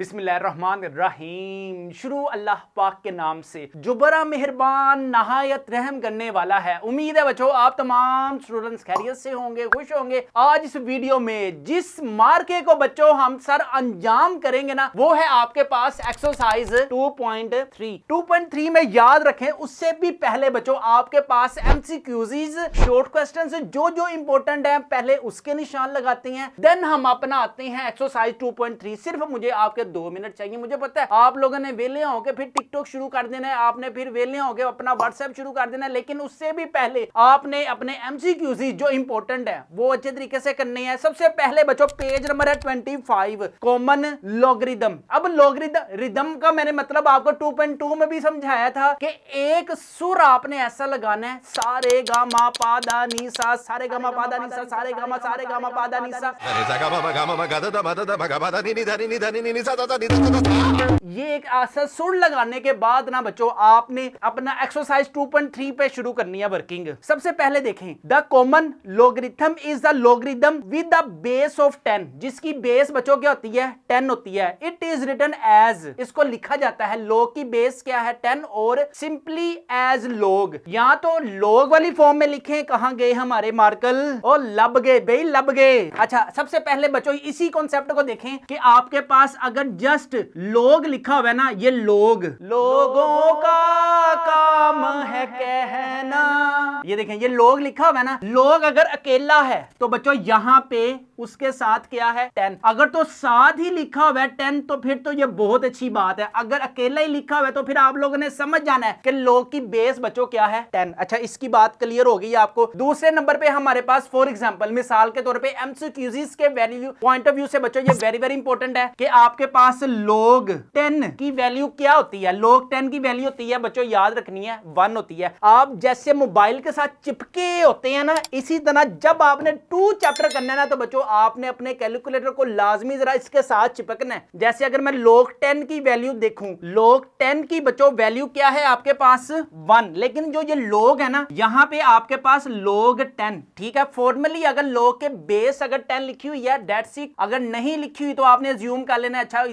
बिस्मिल्लाहिर्रहमानिर्रहीम। शुरू अल्लाह पाक के नाम से जो बड़ा मेहरबान नहायत रहम करने वाला है। उम्मीद है बच्चों आप तमाम स्टूडेंट्स खैरियत से होंगे, खुश होंगे। आज इस वीडियो में जिस मार्के को बच्चों हम सर अंजाम करेंगे ना, वो है आपके पास एक्सरसाइज 2.3। 2.3 में याद रखें, उससे भी पहले बच्चों आपके पास एमसीक्यूज़ शॉर्ट क्वेश्चंस जो जो इंपॉर्टेंट है पहले उसके निशान लगाते हैं, देन हम अपना आते हैं एक्सरसाइज 2.3। सिर्फ मुझे आपके 2 मिनट चाहिए। मुझे पता है आप लोगों ने वेले होकर फिर टिकटॉक शुरू कर देना है, आपने फिर वेले होकर अपना व्हाट्सएप शुरू कर देना है, लेकिन उससे भी पहले आपने अपने एमसीक्यूज़ जो इंपॉर्टेंट है वो अच्छे तरीके से करने हैं। सबसे पहले बच्चों पेज नंबर है 25, कॉमन लॉगरिदम। अब लॉगरिदम का मैंने मतलब आपको 2.2 में भी समझाया था कि एक सुर आपने ऐसा लगाना है, सारे गा मा पा दा नी सा, सारे गा मा पा दा नी सा, सारे गा मा पा दा नी सा। ये एक ऐसा सुर लगाने के बाद ना बच्चों आपने अपना एक्सरसाइज 2.3 पे शुरू करनी है वर्किंग। सबसे पहले देखें, the common logarithm is the logarithm with the base of 10, जिसकी बेस बच्चों क्या होती है 10 होती है। इट इज रिटन एज, इसको लिखा जाता है, लॉग की बेस क्या है 10 और सिंपली एज लॉग। या तो लॉग वाली फॉर्म में लिखें, कहां गए हमारे मार्कल, और लब गए भाई, लब गए। अच्छा सबसे पहले बच्चों इसी कॉन्सेप्ट को देखें कि आपके पास अगर जस्ट लोग लिखा हुआ है ना, ये लोग, लोगों का काम है कहना, ये देखें ये लोग लिखा हुआ है ना, लोग अगर अकेला है तो बच्चों यहां पे उसके साथ क्या है 10। अगर तो साथ ही लिखा हुआ है 10 तो फिर तो ये बहुत अच्छी बात है। अगर अकेला ही लिखा हुआ है तो फिर आप लोगों ने समझ जाना है कि लोग की बेस बच्चों क्या है 10। अच्छा इसकी बात क्लियर हो गई आपको। दूसरे नंबर पे हमारे पास फॉर एग्जांपल मिसाल के तौर पे एमसीक्यूज़ के वैल्यू पॉइंट ऑफ व्यू से बच्चों ये वेरी वेरी इंपॉर्टेंट है कि आपके पास log 10 की वैल्यू क्या होती है। log 10 की वैल्यू होती है बच्चों, याद रखनी है 1 होती है। आप जैसे मोबाइल के साथ चिपके होते हैं ना, इसी तरह जब आपने 2 चैप्टर करना है ना तो बच्चों आपने अपने कैलकुलेटर को लाजमी जरा इसके साथ चिपकना है। जैसे अगर मैं log 10 की वैल्यू देखूं, log 10 की बच्चों वैल्यू क्या है आपके पास 1, लेकिन जो ये log है ना यहाँ पे आपके पास log 10, ठीक है। फॉर्मली अगर log के बेस अगर 10 लिखी हुई है डेट्स इट, अगर नहीं लिखी हुई तो आपने अज्यूम कर लेना। अच्छा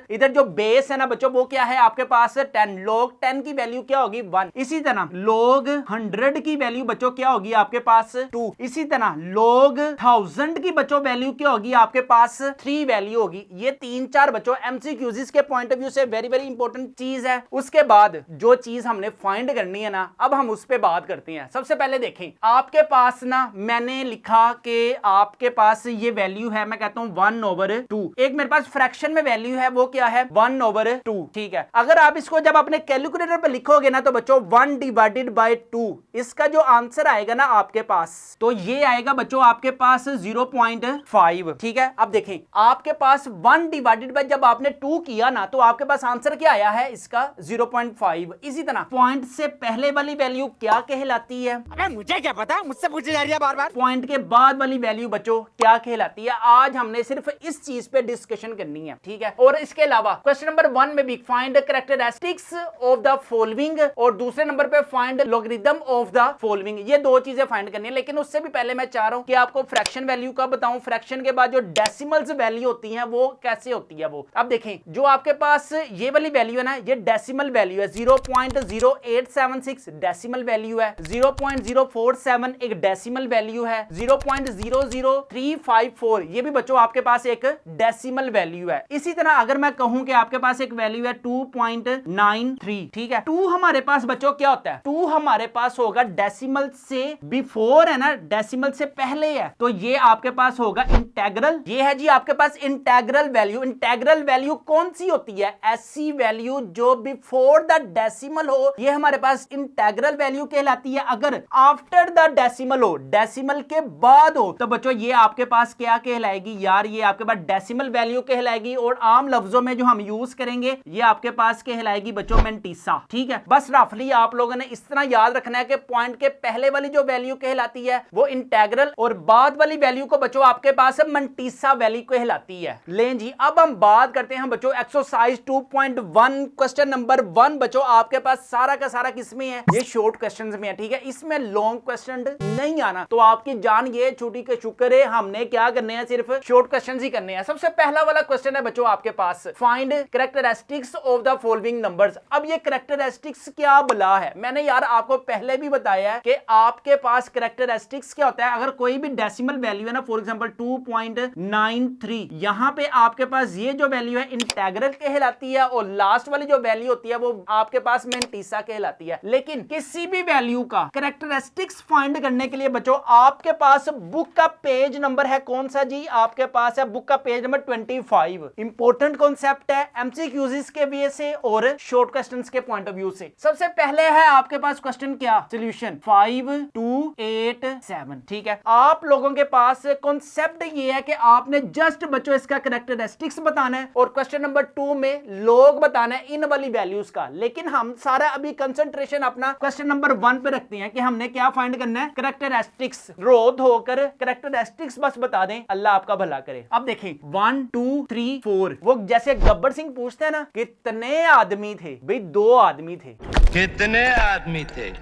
इधर जो बेस है ना बच्चों वो क्या है आपके पास 10, log 10 की वैल्यू क्या होगी 1। इसी तरह log 100 की वैल्यू बच्चों क्या होगी आपके पास 2। इसी तरह log 1000 की बच्चों वैल्यू क्या होगी आपके पास 3 वैल्यू होगी। ये 3-4 बच्चों एमसीक्यूज़ के पॉइंट ऑफ व्यू से वेरी वेरी इंपॉर्टेंट चीज है। उसके बाद जो चीज हमने फाइंड करनी है ना, अब हम उस पे बात करते हैं। सबसे पहले देखें आपके पास ना, मैंने लिखा कि आपके पास ये वैल्यू है, मैं कहता हूं 1/2। एक मेरे पास फ्रैक्शन में वैल्यू है वो क्या है 1/2, ठीक है। अगर आप इसको जब अपने कैलकुलेटर पे लिखोगे ना तो बच्चों 1/2, इसका जो आंसर आएगा ना आपके पास तो ये आएगा बच्चों आपके पास 0.5, ठीक है। अब देखें आपके पास 1/ जब आपने 2 किया ना तो आपके पास आंसर क्या आया है इसका 0.5। इसी तरह पॉइंट से पहले वाली वैल्यू क्या कहलाती है, अबे मुझे क्या पता, मुझसे पूछी जा रही है बार बार। पॉइंट के बाद वाली वैल्यू बच्चों क्या कहलाती है। आज हमने सिर्फ इस चीज पे डिस्कशन करनी है, ठीक है। और इसके अलावा क्वेश्चन नंबर 1 में भी find characteristics of the following, और दूसरे नंबर पे find logarithm of the following. ये 2 चीजें फाइंड करनी है, लेकिन उससे भी पहले मैं चाह रहा हूं कि आपको फ्रैक्शन वैल्यू का बताऊं। फ्रैक्शन के बाद जो डेसिमल्स वैल्यू होती है वो कैसे होती है वो। अब देखें जो आपके पास ये वाली वैल्यू है ना, ये डेसिमल वैल्यू है। 0.0876 डेसिमल वैल्यू है, 0.047 एक डेसिमल वैल्यू है, 0.00354 ये भी बच्चों आपके पास एक डेसिमल वैल्यू है। इसी तरह अगर मैं कहूं कि आपके पास एक वैल्यू है 2.93, ठीक है। 2 हमारे पास बच्चों क्या होता है, 2 हमारे पास होगा डेसिमल से बिफोर है ना, डेसिमल से पहले है, तो ये आपके पास होगा इंटेग्रल। ये है जी आपके पास इंटेग्रल वैल्यू। इंटेग्रल वैल्यू कौन सी होती है, ऐसी वैल्यू जो बिफोर द डेसिमल हो, ये हमारे पास इंटेग्रल वैल्यू कहलाती है। अगर आफ्टर द डेसिमल हो, डेसिमल के बाद हो, तो बच्चों ये आपके पास क्या कहलाएगी यार, ये आपके पास डेसिमल वैल्यू कहलाएगी। और आम लफ्जों में जो हम यूज करेंगे ये आपके पास कहलाएगी बच्चों मेंटीसा, ठीक है। बस रफली आप लोगों ने इस तरह याद रखना है कि पॉइंट के पहले वाली जो वैल्यू कहलाती है वो इंटेग्रल, और बाद वाली वैल्यू को बच्चों आपके पास मेंटीसा वैल्यू कहलाती है। लें जी अब हम बात करते हैं बच्चों एक्सरसाइज 2.1 क्वेश्चन नंबर 1 बच्चों आपके पास सारा का सारा किसमें है, ये शॉर्ट क्वेश्चंस में है, ठीक है। इसमें लॉन्ग क्वेश्चन नहीं आना, तो आपकी जान ये छुट्टी के शुक्र है, हमने क्या करने हैं सिर्फ शॉर्ट क्वेश्चंस ही करने हैं। सबसे पहला वाला क्वेश्चन है बच्चों आपके आपके पास find characteristics of the following numbers. अब ये कैरेक्टरिस्टिक्स क्या बला है, मैंने यार आपको पहले भी बताया है कि आपके पास कैरेक्टरिस्टिक्स क्या होता है। अगर कोई भी डेसिमल वैल्यू है ना, फॉर एग्जांपल 2.93, यहां पे आपके पास ये जो वैल्यू है इंटेग्रल कहलाती है और लास्ट वाली जो वैल्यू होती है वो आपके पास मेंटिसा कहलाती है। लेकिन किसी भी वैल्यू का कैरेक्टरिस्टिक्स फाइंड करने के लिए बच्चों आपके पास बुक का पेज नंबर है कौन सा जी, आपके पास है बुक का पेज नंबर 25। इंपॉर्टेंट कॉन्सेप्ट है एमसीक्यूज के वे से और शॉर्ट क्वेश्चंस के पॉइंट ऑफ व्यू से। सबसे पहले है आपके पास क्वेश्चन क्या, सॉल्यूशन 5 2 8 7। ठीक है, आप लोगों के पास कॉन्सेप्ट ये है कि आपने जस्ट बच्चों इसका कैरेक्टरिस्टिक्स बताना है और क्वेश्चन नंबर 2 में लोग बताना है इन वाली वैल्यूज का। लेकिन हम सारा अभी कंसंट्रेशन अपना क्वेश्चन नंबर 1 पे रखते हैं कि हमने क्या फाइंड करना है, कैरेक्टरिस्टिक्स। रोध होकर कैरेक्टरिस्टिक्स बस बता दें, अल्लाह आपका भला करे। अब देखें 1 2 3 4, वो जैसे गब्बर सिंह पूछते हैं ना कितने आदमी थे, भाई 2 आदमी थे। कितने आदमी थे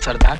सरदार?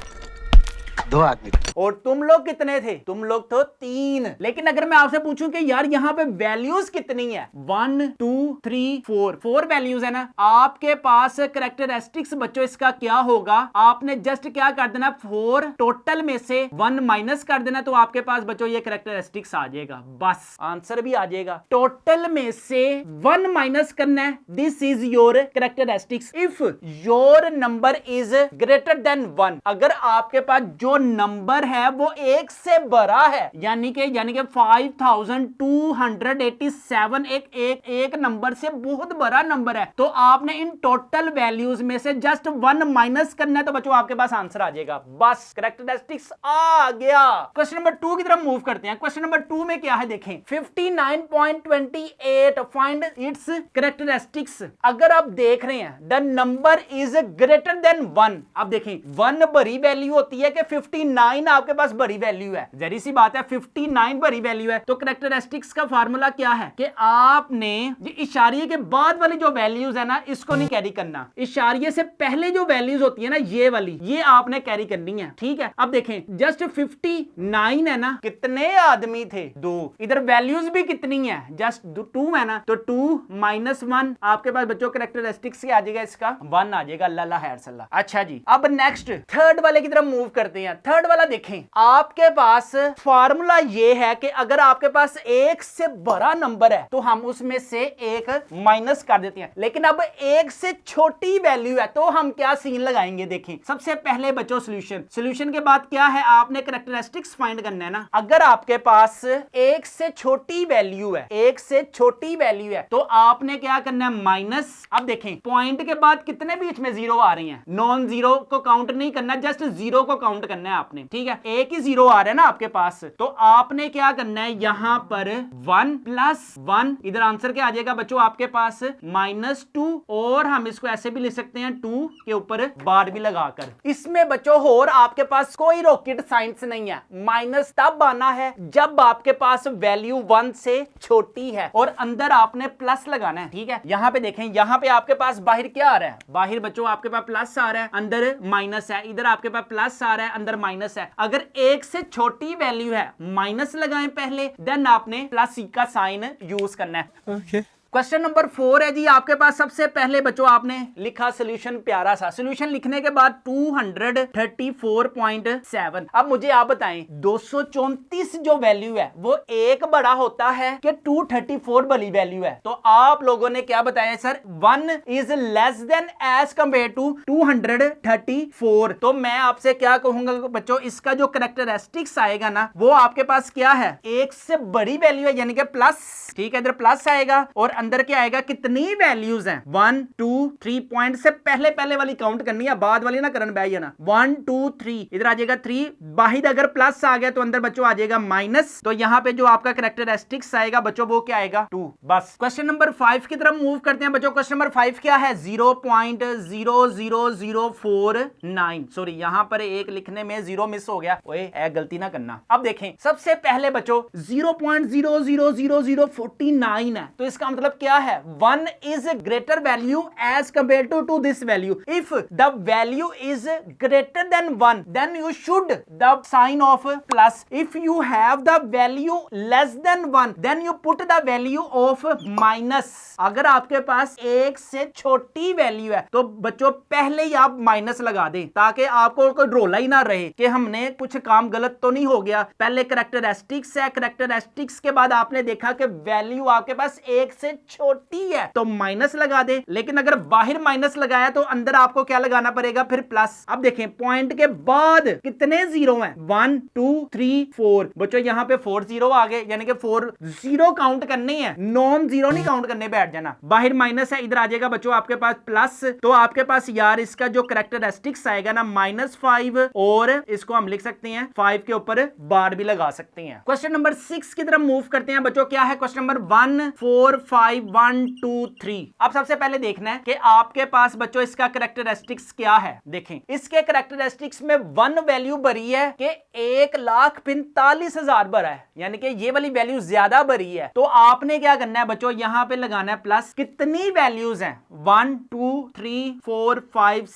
2 आदमी थे। और तुम लोग कितने थे, तुम लोग तो 3। लेकिन अगर मैं आपसे पूछूं कि यार यहाँ पे वैल्यूज कितनी है, 1 2 3 4 वैल्यूज है ना, आपके पास कैरेक्टरिस्टिक्स बच्चों इसका क्या होगा, आपने जस्ट क्या कर देना 4 टोटल में से 1 माइनस कर देना तो आपके पास बच्चों ये कैरेक्टरिस्टिक्स आ जाएगा, बस आंसर भी आ जाएगा। टोटल में से 1 माइनस करना है, this is your characteristics. If your number is greater than 1, अगर आपके पास जो नंबर है वो 1 से बड़ा है, यानी कि 5287 एक नंबर से बहुत बड़ा नंबर है, तो आपने इन टोटल वैल्यूज में से जस्ट 1 माइनस करना है तो बच्चों आपके पास आंसर आ जाएगा, बस कैरेक्टरिस्टिक्स आ गया। क्वेश्चन नंबर 2 की तरफ मूव करते हैं। क्वेश्चन नंबर 2 में क्या है देखें, 59.28 फाइंड इट्स कैरेक्टरिस्टिक्स। अगर आप देख रहे हैं the number is greater than 1, अब देखें 1 बड़ी वैल्यू होती है कि 59 आपके पास बड़ी वैल्यू है, जरी सी बात है 59 बड़ी वैल्यू है, तो कैरेक्टरिस्टिक्स का फार्मूला क्या है कि आपने इशारिये के बाद वाली जो वैल्यूज है ना इसको नहीं कैरी करना, इशारिये से पहले जो वैल्यूज होती है ना ये वाली, ये आपने कैरी करनी है। ठीक है, अब देखें जस्ट 59 है ना, कितने आदमी थे 2, इधर वैल्यूज भी कितनी है जस्ट 2 है ना, तो 2 माइनस 1 आपके पास बच्चों कैरेक्टरिस्टिक्स आ जाएगा, इसका 1 आ जाएगा। अल्लाह खैर सल्ला। अच्छा जी, अब नेक्स्ट थर्ड वाले की तरफ मूव करते हैं। थर्ड वाला देखें, आपके पास फार्मूला ये है कि अगर आपके पास 1 से बड़ा नंबर है तो हम उसमें से 1 माइनस कर देते हैं, लेकिन अब 1 से छोटी वैल्यू है तो हम क्या सीन लगाएंगे। देखें सबसे पहले बच्चों सॉल्यूशन के बाद क्या है, आपने कैरेक्टरिस्टिक्स फाइंड करना है ना। अगर आपके पास 1 से छोटी वैल्यू है, 1 से छोटी वैल्यू है तो आपने क्या करना है माइनस। अब देखें पॉइंट के बाद कितने बीच में 0 आ रही हैं, नॉन जीरो को काउंट नहीं करना, जस्ट 0 को काउंट करना है आपने। ठीक है, एक ही 0 आ रहा है ना आपके पास, तो आपने क्या करना है यहां पर 1 प्लस 1, इधर आंसर क्या आ जाएगा बच्चों आपके पास -2, और हम इसको ऐसे भी लिख सकते हैं 2 के ऊपर बार भी लगाकर। इसमें बच्चों और आपके पास कोई रॉकेट साइंस नहीं है, माइनस तब आना है जब आपके पास वैल्यू 1 से छोटी है और अंदर आपने प्लस लगाना है। ठीक है, यहां पे देखें, यहां पे आपके पास बाहर क्या आ रहा है, बाहर बच्चों आपके पास प्लस आ रहा है, अंदर माइनस है, इधर आपके पास प्लस आ रहा है, अंदर माइनस है। अगर 1 से छोटी वैल्यू है माइनस लगाएं पहले, देन आपने प्लस का साइन यूज करना है। ओके। क्वेश्चन नंबर 4 है जी, आपके पास सबसे पहले बच्चों आपने लिखा सॉल्यूशन, प्यारा सा सॉल्यूशन लिखने के बाद 234.7। अब मुझे आप बताएं 234 जो वैल्यू है वो एक बड़ा होता है कि 234 बड़ी वैल्यू है, तो आप लोगों ने क्या बताया sir 1 is less than as compare to 234। तो मैं आपसे क्या कहूंगा बच्चों, इसका जो कैरेक्टरिस्टिक्स आएगा ना वो आपके पास क्या है, 1 से बड़ी वैल्यू है यानी कि प्लस। ठीक है, इधर प्लस आएगा और अंदर क्या आएगा, कितनी वैल्यूज हैं 1 2 3 पॉइंट से पहले वाली काउंट करनी है, बाद वाली ना करन बैठ जाना। 1 2 3 इधर आ जाएगा 3, बाहर अगर प्लस आ गया तो अंदर बच्चों आ जाएगा माइनस, तो यहां पे जो आपका कैरेक्टरिस्टिक्स आएगा बच्चों वो क्या आएगा 2। बस क्वेश्चन नंबर 5 की तरफ मूव करते हैं बच्चों। क्वेश्चन नंबर 5 क्या है, 0.00049। सॉरी, यहां पर एक लिखने में 0 मिस हो गया, ओए गलती ना करना। अब देखें सबसे पहले बच्चों 0.00004 49 है, तो इसका मतलब क्या है 1 is greater value as compare to this value. If the value is greater than 1 then you should the sign of plus. If you have the value less than 1 then you put the value of minus. अगर आपके पास 1 से छोटी value है तो बच्चों पहले ही आप minus लगा दें, ताकि आपको कोई ड्रोला ही ना रहे कि हमने कुछ काम गलत तो नहीं हो गया। पहले कैरेक्टरिस्टिक्स है, कैरेक्टरिस्टिक्स के बाद आपने देखा कि वैल्यू आपके पास 1 से छोटी है तो माइनस लगा दे, लेकिन अगर बाहर माइनस लगाया तो अंदर आपको क्या लगाना पड़ेगा फिर प्लस। अब देखें पॉइंट के बाद कितने जीरो हैं 1 2 3 4। बच्चों यहाँ पे 4 जीरो आ गए, यानी कि 4 जीरो काउंट करने हैं, नॉन जीरो नहीं काउंट करने बैठ जाना। बाहर माइनस है, इधर आ जाएगा बच्चों आपके पास प्लस, तो आपके पास यार इसका जो कैरेक्टरिस्टिक्स आएगा ना -5, और इसको हम लिख सकते हैं 5 के ऊपर बार भी लगा सकते हैं। क्वेश्चन नंबर 6 की तरफ मूव करते हैं बच्चों। क्या है क्वेश्चन नंबर 1 4 5 1 2 3। अब सबसे पहले देखना है कि आपके पास बच्चों इसका कैरेक्टरिस्टिक्स क्या है। देखें इसके कैरेक्टरिस्टिक्स में 1 वैल्यू भरी है कि 1,45,000 भरा है, यानी कि ये वाली वैल्यू ज्यादा भरी है। तो आपने क्या करना है बच्चों, यहां पे लगाना है प्लस। कितनी वैल्यूज हैं 1 2 3 4 5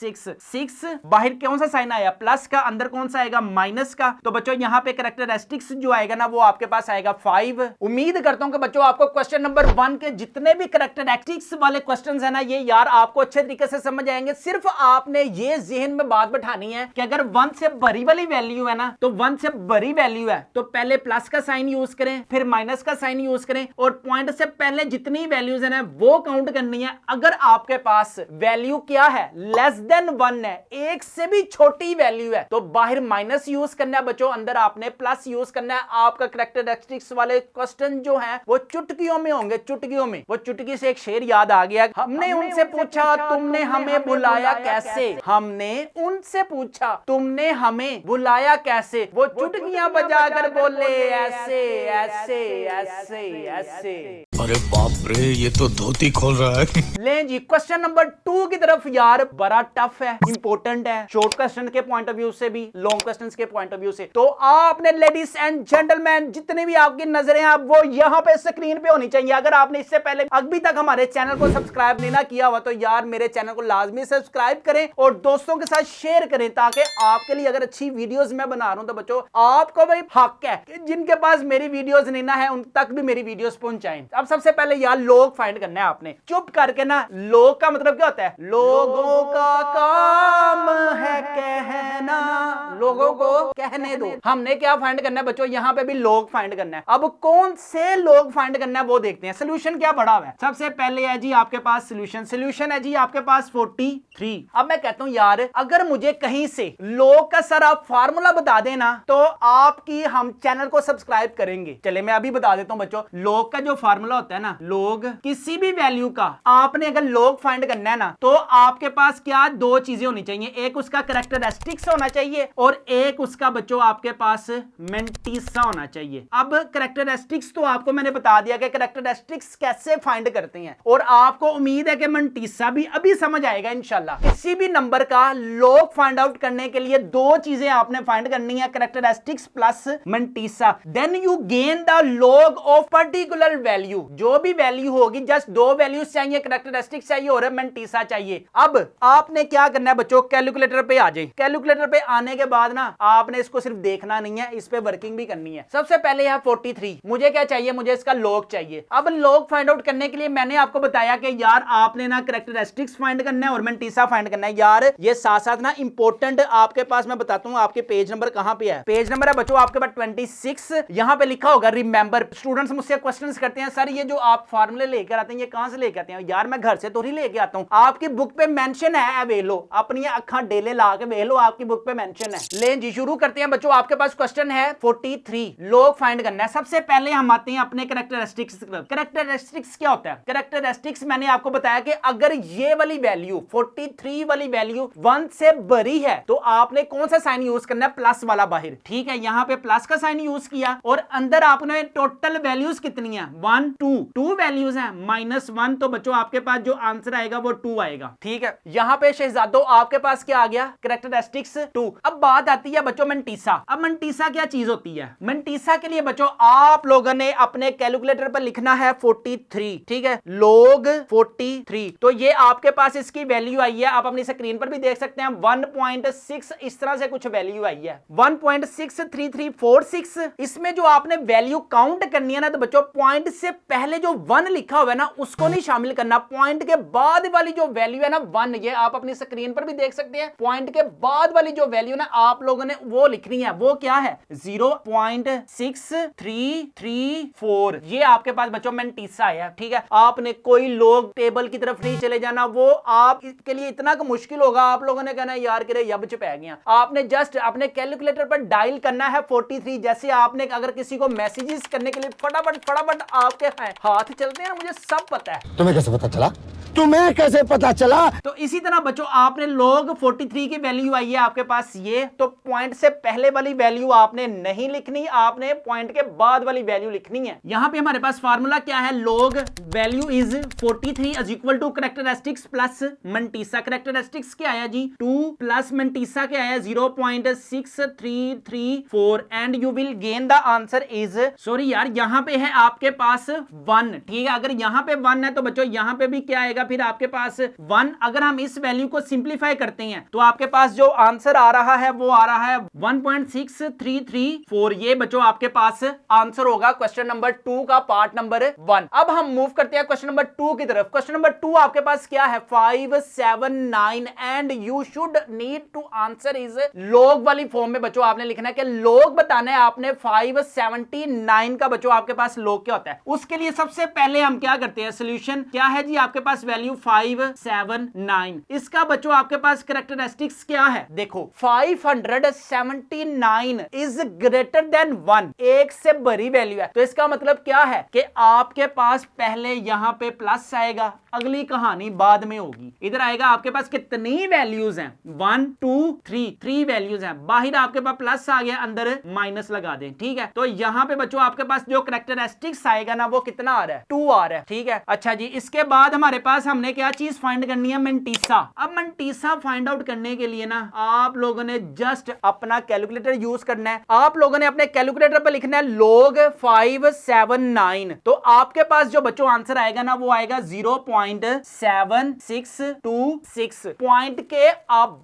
6। बाहर कौन सा साइन आया प्लस का, अंदर कौन सा आएगा माइनस का। तो बच्चों यहां पे कैरेक्टरिस्टिक्स जो आएगा ना वो आपके पास आएगा 5। उम्मीद करता हूं कि बच्चों आपको क्वेश्चन नंबर 1 के जितने भी कैरेक्टरिस्टिक्स वाले क्वेश्चंस है ना ये यार आपको अच्छे तरीके से समझ आएंगे। सिर्फ आपने ये जहन में बात बैठानी है कि अगर 1 से बड़ी वाली वैल्यू है ना, तो 1 से बड़ी वैल्यू है तो पहले प्लस का साइन यूज करें, फिर माइनस का साइन यूज करें, और पॉइंट से पहले जितनी वैल्यूज है ना वो काउंट करनी है। अगर आपके पास वैल्यू क्या है लेस देन 1 है, 1 से भी छोटी वैल्यू है, तो बाहर माइनस यूज करना है बच्चों, अंदर आपने प्लस यूज करना है। आपका कैरेक्टरिस्टिक्स वाले क्वेश्चन जो है वो चुटकियों में होंगे, चुटकियों में। वो चुटकी से एक शेर याद आ गया, हमने उनसे पूछा तुमने हमें बुलाया कैसे, हमने उनसे पूछा तुमने हमें बुलाया कैसे, वो चुटकियां बजाकर बोले ऐसे ऐसे ऐसे ऐसे। अरे बाप रे, ये तो धोती खोल रहा है। ले जी क्वेश्चन नंबर 2 की तरफ। यार बड़ा टफ है, इंपॉर्टेंट है, शॉर्ट क्वेश्चन के पॉइंट ऑफ व्यू से भी, लॉन्ग क्वेश्चंस के पॉइंट ऑफ व्यू से। तो आपने लेडीज एंड जेंटलमैन जितने भी आपकी नजरें आप वो यहाँ पे स्क्रीन पे होनी चाहिए। अगर आपने इससे पहले अभी तक हमारे चैनल को सब्सक्राइब नहीं ना किया हुआ तो यार मेरे चैनल को लाजमी सब्सक्राइब करें और दोस्तों के साथ शेयर करें, ताकि आपके लिए अगर अच्छी वीडियोस मैं बना रहा हूं तो बच्चों आपको भाई हक है कि जिनके पास मेरी वीडियोस नहीं ना है उन तक भी मेरी वीडियोस पहुंचाएं। अब सबसे पहले यार लोग फाइंड करना है आपने, चुप करके ना। लोग का मतलब क्या होता है, लोगों का काम है कहना, लोगों को कहने दो। हमने क्या फाइंड करना है बच्चों, यहां पे भी लोग फाइंड करना है। अब कौन से लोग फाइंड करना है वो देखते हैं। सोल्यूशन क्या पड़ा हुआ है, सबसे पहले है जी आपके पास सोल्यूशन है जी आपके पास 43। अब मैं कहता हूं यार अगर मुझे कहीं से लोग का सर आप फार्मूला बता देना तो आपकी हम चैनल को सब्सक्राइब करेंगे। चले मैं अभी बता देता हूं बच्चों, लोग का जो फार्मूला होता है ना, लोग किसी भी वैल्यू का आपने अगर लोग फाइंड करना है ना तो आपके पास क्या दो चीजें होनी चाहिए, एक उसका कैरेक्टरिस्टिक्स होना चाहिए और एक उसका बच्चों आपके पास मेंटीसा होना चाहिए। अब कैरेक्टरिस्टिक्स तो आपको मैंने बता दिया कि कैरेक्टरिस्टिक्स कैसे फाइंड करते हैं, और आपको उम्मीद है कि मेंटीसा भी अभी समझ आएगा इंशाल्लाह। किसी भी नंबर का लोग फाइंड आउट करने के लिए दो चीजें आपने फाइंड करनी है, characteristics plus mantissa. Then you gain the log of particular value. जो भी वैल्यू होगी जस्ट दो वैल्यूज चाहिए, कैरेक्टरिस्टिक्स चाहिए और मेंटीसा चाहिए। अब आपने क्या करना है बच्चों, कैलकुलेटर पे आ जाए। कैलकुलेटर पे आने के बाद ना आपने इसको सिर्फ देखना नहीं है, इस पे वर्किंग भी करनी है। सबसे पहले यहां 43, मुझे क्या चाहिए, मुझे इसका लॉग चाहिए। अब लॉग फाइंड आउट करने के लिए मैंने आपको बताया कि यार आपने ना कैरेक्टरिस्टिक्स फाइंड करना है और मेंटीसा फाइंड करना है। यार ये साथ साथ ना इंपॉर्टेंट आपके पास मैं बताता हूं, आपके पेज नंबर कहां पे है। पेज नंबर है बच्चों आपके पास 26, यहां पे लिखा होगा रिमेंबर। स्टूडेंट्स मुझसे क्वेश्चंस करते हैं सर ये जो आप फार्मूले लेकर आते हैं ये कहां से लेकर आते हैं। यार मैं घर से तो नहीं लेके आता हूं, आपकी बुक पे मेंशन है, वेलो अपनी अखा डेले ला के वेलो, आपकी बुक पे मेंशन है। ले जी शुरू करते हैं बच्चों। आपके पास क्वेश्चन है 43, लोग फाइंड करना है। सबसे पहले हम आते हैं अपने कैरेक्टरिस्टिक्स। कैरेक्टरिस्टिक्स क्या होता है, कैरेक्टरिस्टिक्स मैंने आपको बताया कि अगर ये वाली वैल्यू 43 वाली वैल्यू 1 से बड़ी है तो आपने कौन सा साइन यूज करना है, प्लस वाला बाहर। ठीक है, यहां पे प्लस का साइन यूज किया और अंदर आपने टोटल वैल्यूज कितनी है 1 2 टू वैल्यूज हैं, -1, तो बच्चों आपके पास जो आंसर आएगा वो 2 आएगा। ठीक है, यहां पे शहजादों आपके पास क्या आ गया, कैरेक्टरिस्टिक्स 2। अब बात आती है बच्चों मंटीसा। अब मंटीसा क्या चीज होती है? मंटीसा के लिए बच्चों आप लोगों ने अपने कैलकुलेटर पर लिखना है 43। ठीक है, log 43, तो ये आपके पास इसकी वैल्यू आई है, आप अपनी स्क्रीन पर भी देख सकते हैं 1.6 इस तरह से कुछ वैल्यू आई है 1.63346। इसमें जो आपने वैल्यू काउंट करनी है ना, तो बच्चों पॉइंट से पहले जो 1 लिखा हुआ है ना उसको नहीं शामिल करना, पॉइंट के बाद वाली जो वैल्यू है ना 1, ये आप अपनी स्क्रीन पर भी देख सकते हैं। पॉइंट के बाद वाली जो वैल्यू ना आप लोगों ने वो लिखनी है, वो क्या है 0.6334। ये आपके पास बच्चों मंटीसा है। ठीक है, आपने कोई लोग टेबल की तरफ नहीं चले जाना, वो आपके लिए इतना मुश्किल होगा, आप लोगों ने कहना यार कि यब च पै गया। आपने जस्ट अपने कैलकुलेटर पर डायल करना है 43। जैसे आपने अगर किसी को मैसेजेस करने के लिए फटाफट आपके हाथ चलते हैं ना, मुझे सब पता है। तुम्हें कैसे पता चला? तुम्हें कैसे पता चला? तो इसी तरह बच्चों आपने log 43 की वैल्यू आई है आपके पास ये, तो पॉइंट से पहले वाली वैल्यू आपने नहीं लिखनी, आपने पॉइंट के बाद वाली वैल्यू लिखनी है। यहां पे हमारे पास फार्मूला क्या है, log value is 43 is equal to characteristics plus mantissa. Characteristics क्या आया जी 2 प्लस मंटीसा क्या आया 0.6334 and you will gain the answer is, sorry यार यहां पे है आपके पास 1। ठीक है, अगर यहां पे 1 है तो बच्चों यहां पे भी क्या आएगा फिर आपके पास 1। अगर हम इस वैल्यू को सिंप्लीफाई करते हैं तो आपके पास जो आंसर आ रहा है वो आ रहा है 1.6334। ये बच्चों आपके पास आंसर होगा क्वेश्चन नंबर 2 का पार्ट नंबर 1। अब हम मूव करते हैं क्वेश्चन नंबर 2 की तरफ। क्वेश्चन नंबर 2 आपके पास क्या है 579 and you should need to answer is log वाली फॉर्म में बच्चों आपने लिखना है कि log बताना है आपने 579 का बच्चों आपके पास log क्या होता है। उसके लिए सबसे पहले हम क्या करते हैं, सोल्यूशन क्या है जी आपके पास वैल्यू 579। इसका बच्चों आपके पास कैरेक्टरिस्टिक्स क्या है, देखो 579 इज ग्रेटर देन 1, एक से बड़ी वैल्यू है। तो इसका मतलब क्या है कि आपके पास पहले यहां पे प्लस आएगा, अगली कहानी बाद में होगी। इधर आएगा आपके पास कितनी वैल्यूज हैं 1 2 3 वैल्यूज हैं, बाहर आपके पास प्लस आ गया, अंदर माइनस लगा दें। ठीक है, तो यहां पे बच्चों आपके पास जो कैरेक्टरिस्टिक्स आएगा ना वो कितना आ रहा है 2 आ रहा है। ठीक है, अच्छा जी, इसके बाद हमारे पास हमने क्या चीज फाइंड करनी है मंटीसा। अब मंटीसा फाइंड आउट करने के लिए ना आप लोगों ने जस्ट अपना कैलकुलेटर यूज करना है। आप लोगों ने अपने कैलकुलेटर पर लिखना है log 579, तो आपके पास जो बच्चों आंसर आएगा ना वो आएगा 0.7626। पॉइंट के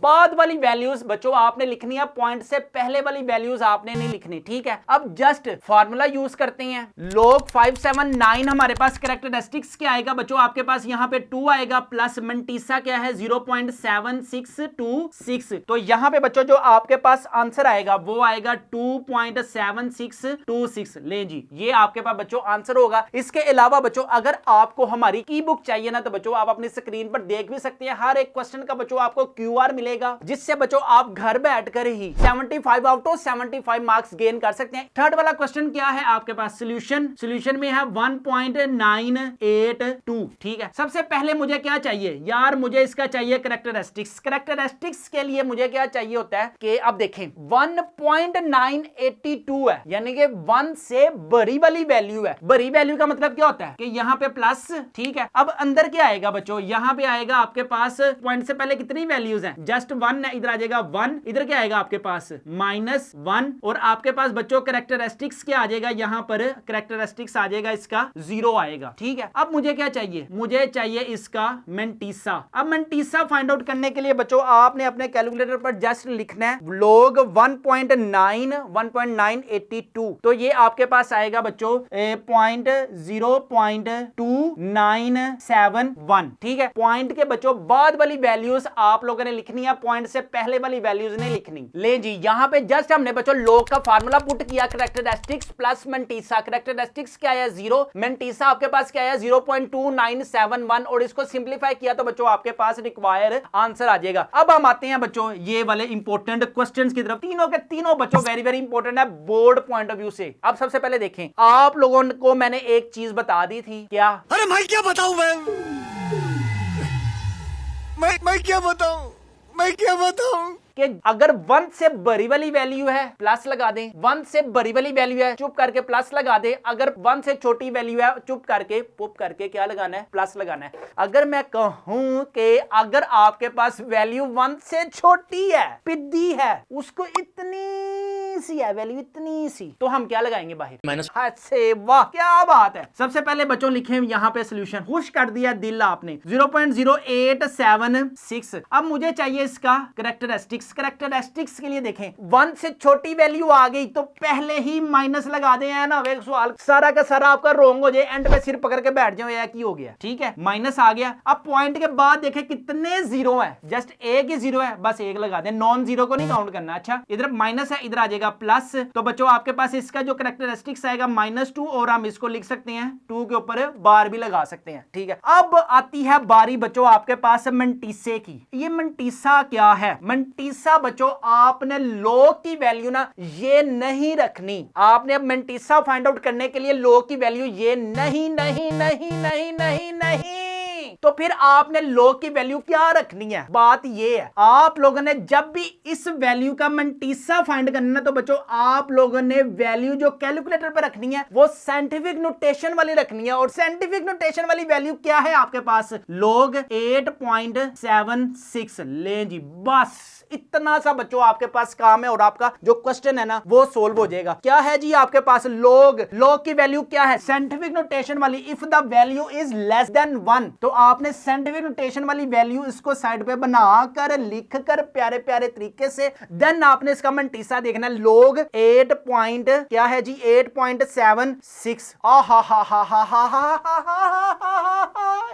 बाद वाली वैल्यूज बच्चों आपने लिखनी है, पॉइंट से पहले वाली वैल्यूज आपने नहीं लिखनी। ठीक है, अब जस्ट फार्मूला यूज करते हैं। log 579 हमारे पास कैरेक्टरिस्टिक्स क्या आएगा बच्चों, आपके पास यहां पे 2 आएगा प्लस मंटीसा क्या है 0.7626। तो यहां पे बच्चों जो आपके पास आंसर आएगा वो आएगा 2.7626। ले जी, ये आपके पास बच्चों आंसर होगा। इसके अलावा बच्चों अगर आपको हमारी ई बुक चाहिए ना तो बच्चों आप अपनी स्क्रीन पर देख भी सकते हैं, हर एक क्वेश्चन का बच्चों आपको QR मिलेगा, जिससे बच्चों आप घर बैठकर ही 75 आउट ऑफ 75 मार्क्स गेन कर सकते हैं। थर्ड वाला क्वेश्चन क्या है आपके पास, सोल्यूशन में है 1.982। ठीक है, सबसे पहले मुझे क्या चाहिए यार, मुझे इसका चाहिए कैरेक्टरिस्टिक्स। कैरेक्टरिस्टिक्स के लिए मुझे क्या चाहिए होता है कि अब देखें 1.982 है, यानी कि 1 से बड़ी वाली वैल्यू है। बड़ी वैल्यू का मतलब क्या होता है कि यहाँ पे प्लस। ठीक है, अब अंदर क्या आएगा बच्चों, यहाँ पे आएगा आपके पास पॉइंट से पहले कितनी वैल्यूज हैं, जस्ट 1 है, इधर आ जाएगा 1, इधर क्या आएगा आपके पास -1, और आपके पास बच्चों कैरेक्टरिस्टिक्स क्या आ जाएगा, यहाँ पर कैरेक्टरिस्टिक्स आ जाएगा इसका 0 आएगा। ठीक है, अब मुझे क्या चाहिए, मुझे चाहिए इसका मंटीसा। अब मंटीसा फाइंड आउट करने के लिए बच्चों आपने अपने कैलकुलेटर पर जस्ट लिखना है log 1.982, तो ये आपके पास आएगा बच्चों 0.2971। ठीक है, पॉइंट के बच्चों बाद वाली वैल्यूज आप लोगों ने लिखनी है, पॉइंट से पहले वाली वैल्यूज नहीं लिखनी। ले जी, यहां पे जस्ट हमने बच्चों log का फार्मूला पुट किया, कैरेक्टरिस्टिक्स प्लस मंटीसा। कैरेक्टरिस्टिक्स क्या आया 0, मंटीसा आपके पास क्या आया 0.2971, और इसको सिंप्लीफाई किया तो बच्चों आपके पास रिक्वायर आंसर आ जाएगा। अब हम आते हैं बच्चों ये वाले इंपॉर्टेंट क्वेश्चंस की तरफ, तीनों के तीनों बच्चों वेरी वेरी इंपॉर्टेंट है बोर्ड पॉइंट ऑफ व्यू से। अब सबसे पहले देखें, आप लोगों को मैंने एक चीज बता दी थी, क्या, अरे मैं क्या बताऊं, मैं क्या बताऊं, कि अगर 1 से बड़ी वाली वैल्यू है प्लस लगा दें, 1 से बड़ी वाली वैल्यू है चुप करके प्लस लगा दें, अगर 1 से छोटी वैल्यू है चुप करके पुप करके क्या लगाना है, प्लस लगाना है। अगर मैं कहूं कि अगर आपके पास वैल्यू 1 से छोटी है, पिद्दी है, उसको इतनी सी है वैल्यू, इतनी सी, तो हम क्या लगाएंगे बाहर, माइनस। से वाह क्या बात है। सबसे पहले बच्चों लिखे यहां पे सॉल्यूशन, खुश कर दिया दिल आपने, 0.0876। अब मुझे चाहिए इसका कैरेक्टरिस्टिक्स। कैरेक्टरिस्टिक्स के लिए देखें 1 से छोटी वैल्यू आ गई तो पहले ही माइनस लगा दे, है ना, एक सवाल सारा का सारा आपका रॉन्ग हो जाए, एंड पे सिर पकड़ के बैठ जाओ, या की हो गया, ठीक है, माइनस आ गया। अब पॉइंट के बाद देखें कितने जीरो है, जस्ट एक ही जीरो है, बस एक लगा दें, नॉन जीरो को नहीं काउंट करना। अच्छा इधर माइनस है, इधर आ जाएगा प्लस, तो बच्चों आपके पास इसका जो कैरेक्टरिस्टिक्स आएगा -2, और हम इसको लिख सकते हैं 2 के ऊपर बार भी लगा सकते हैं, ठीक है। अब आती है बारी बच्चों आपके पास मंटीसे की। ये मंटीसा क्या है? मंटीसा बच्चों आपने लॉग की वैल्यू ना ये नहीं रखनी, आपने अब मंटीसा फाइंड आउट करने के लिए लॉग की वैल्यू ये नहीं नहीं नहीं नहीं नहीं नहीं, तो फिर आपने लॉग की वैल्यू क्या रखनी है? बात ये है आप लोगों ने जब भी इस वैल्यू का मंटीसा फाइंड करना है तो बच्चों आप लोगों ने वैल्यू जो कैलकुलेटर पे रखनी है वो साइंटिफिक नोटेशन वाली रखनी है। और साइंटिफिक नोटेशन वाली वैल्यू क्या है आपके पास? log 8.76। ले जी, बस इतना सा बच्चों आपके पास काम है और आपका जो क्वेश्चन है ना वो सोल्व हो जाएगा। क्या है जी आपके पास? log की वैल्यू क्या है? साइंटिफिक नोटेशन वाली, if the value is less than 1, तो आपने साइंटिफिक नोटेशन वाली वैल्यू इसको साइड पे बनाकर लिख कर प्यारे प्यारे तरीके से, देन आपने इसका मंटीसा देखना log 8 पॉइंट क्या है जी 8.76।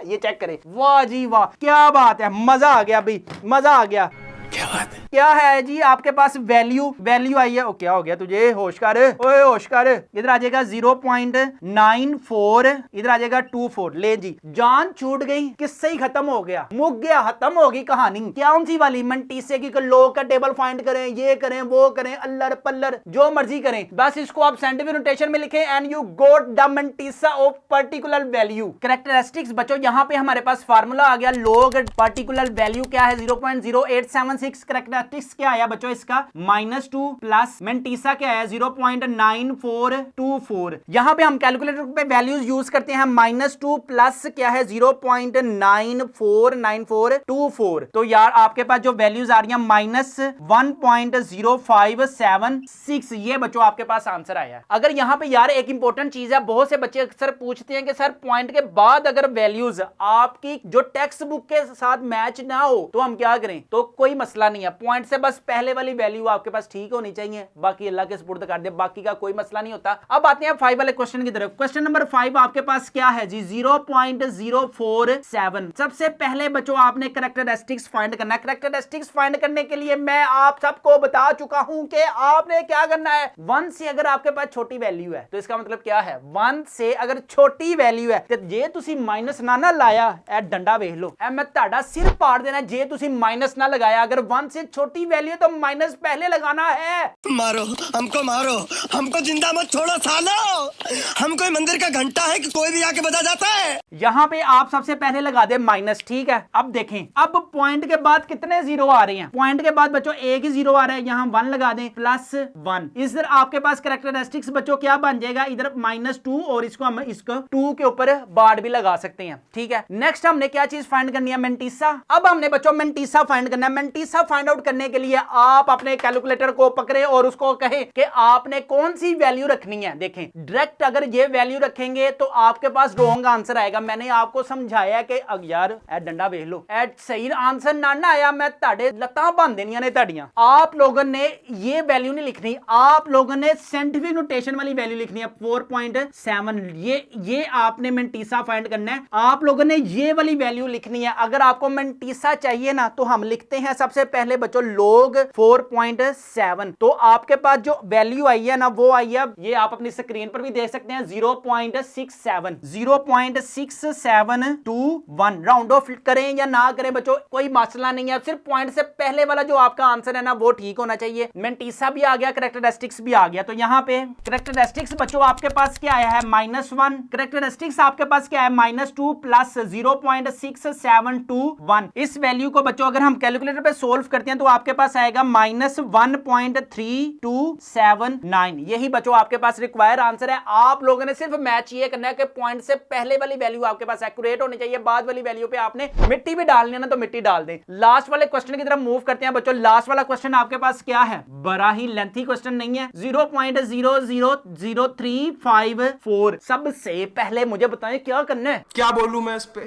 ये चेक करें, वाह जी वाह क्या बात है, मजा आ गया भाई, मजा आ गया। क्या बात है? क्या है जी आपके पास वैल्यू आई है। ओ क्या हो गया तुझे, होशकार, ओए होशकार, इधर आ जाएगा 0.94, इधर आ जाएगा 24। ले जी, जान छूट गई, किससे ही खत्म हो गया, मुक गया, खत्म होगी कहानी। कौन सी वाली? मंटीसे की लॉग का टेबल फाइंड करें, ये करें वो करें, अल्लर पल्लर जो मर्जी करें, बस इसको आप साइंटिफिक नोटेशन में लिखें and you got the mantissa of particular value. Characteristics बच्चों यहाँ पे हमारे पास फार्मूला आ गया, log पर्टिकुलर वैल्यू क्या है 0.0876। कैरेक्टरिस्टिक्स क्या आया बच्चों इसका -2 प्लस मंटीसा क्या है 0.9424। यहां पे हम कैलकुलेटर पे वैल्यूज यूज करते हैं, -2 प्लस क्या है 0.949424। तो यार आपके पास जो वैल्यूज आ रही हैं -1.0576, ये बच्चों आपके पास आंसर आया है। अगर यहां पे यार एक इंपॉर्टेंट चीज है, बहुत से बच्चे अक्सर पूछते हैं कि सर पॉइंट के बाद अगर वैल्यूज आपकी जो टेक्स्ट बुक के साथ मैच ना हो तो हम क्या करें? तो कोई मसला नहीं है, पॉइंट से बस पहले वाली वैल्यू आपके पास ठीक होनी चाहिए, बाकी अल्लाह के सुपुर्द कर दे, बाकी का कोई मसला नहीं होता। अब आते हैं 5 वाले क्वेश्चन की तरफ। क्वेश्चन नंबर 5 आपके पास क्या है जी 0.047। सबसे पहले बच्चों आपने कैरेक्टरिस्टिक्स फाइंड करना है। कैरेक्टरिस्टिक्स फाइंड करने के लिए मैं आप सबको बता चुका हूं कि आपने क्या करना है, 1 से अगर आपके पास छोटी वैल्यू है तो इसका मतलब क्या है, 1 से अगर छोटी वैल्यू है तो जे तुसी माइनस ना लाया, ए डंडा वेख लो, ए मैं ਤੁਹਾਡਾ सिर पाड़ देना जे तुसी माइनस ना लगाया। अगर 1 से छोटी वैल्यू तो माइनस पहले लगाना है। मारो, हमको जिंदा मत छोड़ो सालो, हम कोई मंदिर का घंटा है कि कोई भी आके बजा जाता है। यहां पे आप सबसे पहले लगा दे माइनस, ठीक है। अब देखें, अब पॉइंट के बाद कितने जीरो आ रहे हैं? पॉइंट के बाद बच्चों एक ही जीरो आ रहा है, यहां 1 लगा दें +1। इधर आपके पास कैरेक्टरिस्टिक्स बच्चों क्या बन जाएगा, इधर -2 और इसको हम इसको 2 के ऊपर बार भी लगा सकते हैं, ठीक है। नेक्स्ट हमने क्या चीज फाइंड करनी है, मंटीसा। अब हमने बच्चों मंटीसा फाइंड करना है। मंटीसा फाइंड आउट करने के लिए आप अपने कैलकुलेटर को पकड़े और उसको कहें कि आपने कौन सी वैल्यू रखनी है। देखें डायरेक्ट अगर ये वैल्यू रखेंगे तो आपके पास रॉन्ग आंसर आएगा। मैंने आपको समझाया कि यार ए डंडा वेख लो, ए सही आंसर ना आया मैं ताड़े लत्तां बांध देनियां ने ताड़ियां। आप लोगों ने ये वैल्यू नहीं लिखनी, आप लोगों ने साइंटिफिक नोटेशन वाली वैल्यू लिखनी है 4.7। ये आपने मंटीसा फाइंड करना है, आप लोगों ने ये वाली वैल्यू लिखनी है। अगर आपको मंटीसा चाहिए ना तो हम लिखते हैं सबसे पहले बच्चों log 4.7। तो आपके पास जो वैल्यू आई है ना वो आई है, ये आप अपनी स्क्रीन पर भी देख सकते हैं 0.6721। राउंड ऑफ करें या ना करें बच्चों कोई मसला नहीं है, सिर्फ पॉइंट से पहले वाला जो आपका आंसर है ना वो ठीक होना चाहिए। मंटीसा भी आ गया, कैरेक्टरिस्टिक्स भी आ गया। तो यहाँ पे कैरेक्टरिस्टिक्स बच्चों आपके पास क्या आया है -1, कैरेक्टरिस्टिक्स आपके पास क्या है -2 प्लस 0.6721। इस वैल्यू को बच्चों अगर हम कैलकुलेटर पे सोल्व करते हैं तो आपके पास आएगा -1.3279। यही बच्चों आपके पास रिक्वायर्ड आंसर है। आप लोगों ने सिर्फ मैच ये करना है कि पॉइंट से पहले वाली वैल्यू आपके पास एक्यूरेट होनी चाहिए, बाद वाली वैल्यू पे आपने मिट्टी भी डालनी है ना तो मिट्टी डाल दें। लास्ट वाले क्वेश्चन की तरफ मूव करते हैं बच्चों। लास्ट वाला क्वेश्चन आपके पास क्या है, बड़ा ही लेंथी क्वेश्चन नहीं है, 0.0000354। सबसे पहले मुझे बताएं क्या करना है। क्या बोलूं मैं इस पे,